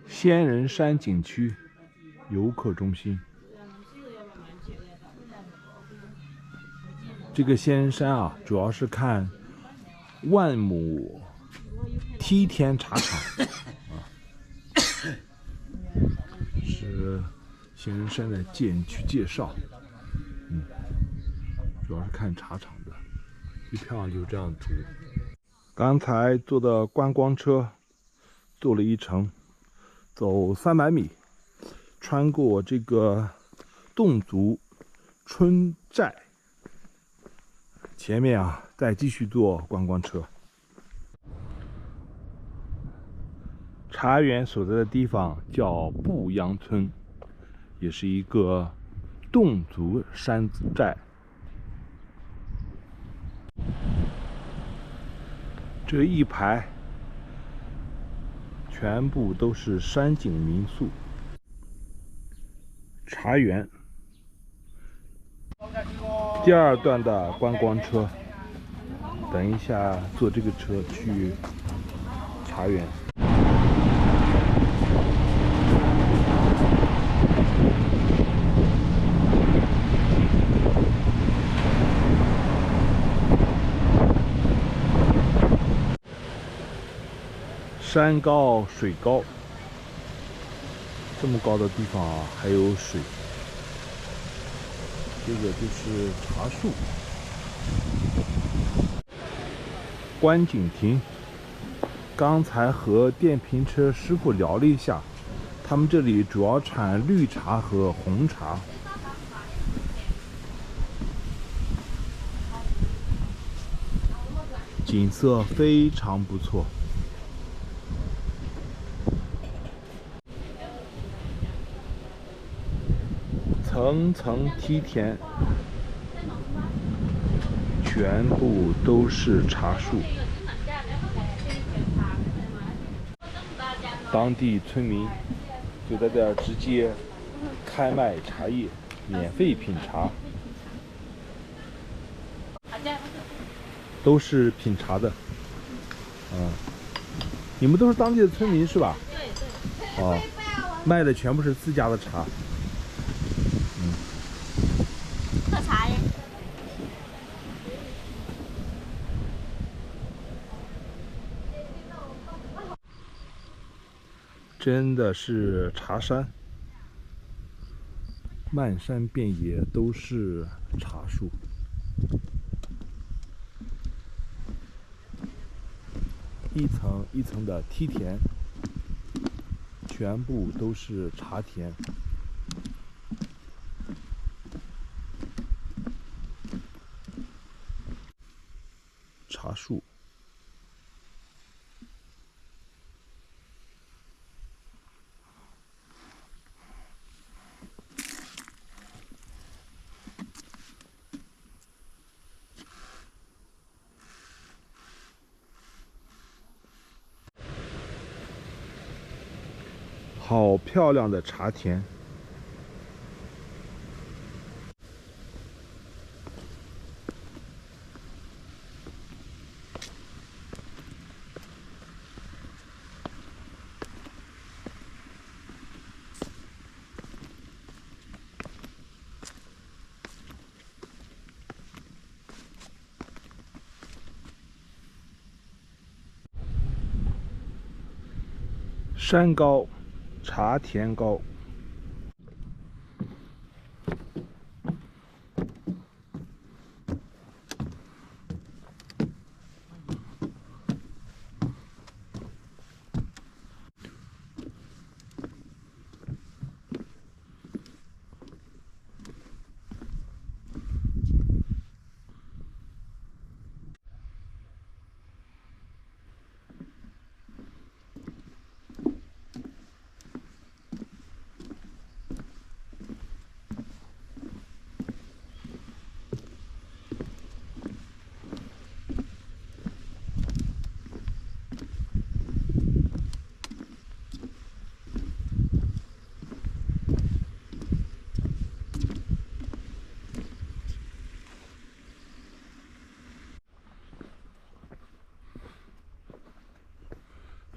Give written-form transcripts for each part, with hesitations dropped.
仙人山景区游客中心。这个仙人山啊，主要是看万亩梯田茶厂是仙人山的景区介绍。主要是看茶厂的，一漂亮就是这样图。刚才坐的观光车，坐了一程，走300米，穿过这个侗族村寨，前面啊再继续坐观光车。茶园所在的地方叫布阳村，也是一个侗族山寨。这一排全部都是山景民宿。茶园第二段的观光车，等一下坐这个车去茶园。山高水高，这么高的地方啊还有水。这个就是茶树。观景亭，刚才和电瓶车师傅聊了一下，他们这里主要产绿茶和红茶。景色非常不错。层层梯田，全部都是茶树。当地村民就在这儿直接开卖茶叶，免费品茶，都是品茶的。你们都是当地的村民是吧？对。哦，卖的全部是自家的茶。喝茶耶。真的是茶山，漫山遍野都是茶树。一层一层的梯田，全部都是茶田。茶树。好漂亮的茶田。山高，茶田高。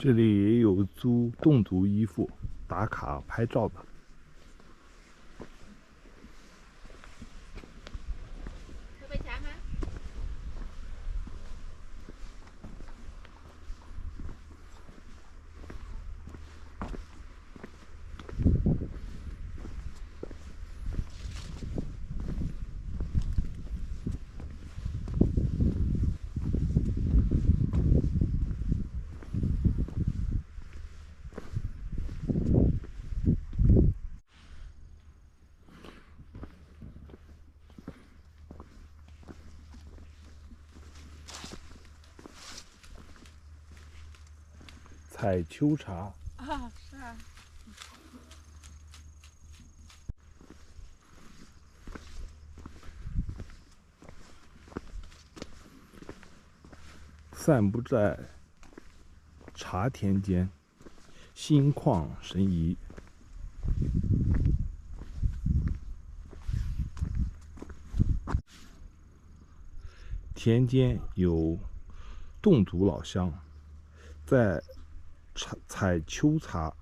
这里也有租侗族衣服打卡拍照的。要被抢吗？采秋茶，啊，是啊。散步在茶田间，心旷神怡。田间有侗族老乡在采秋茶。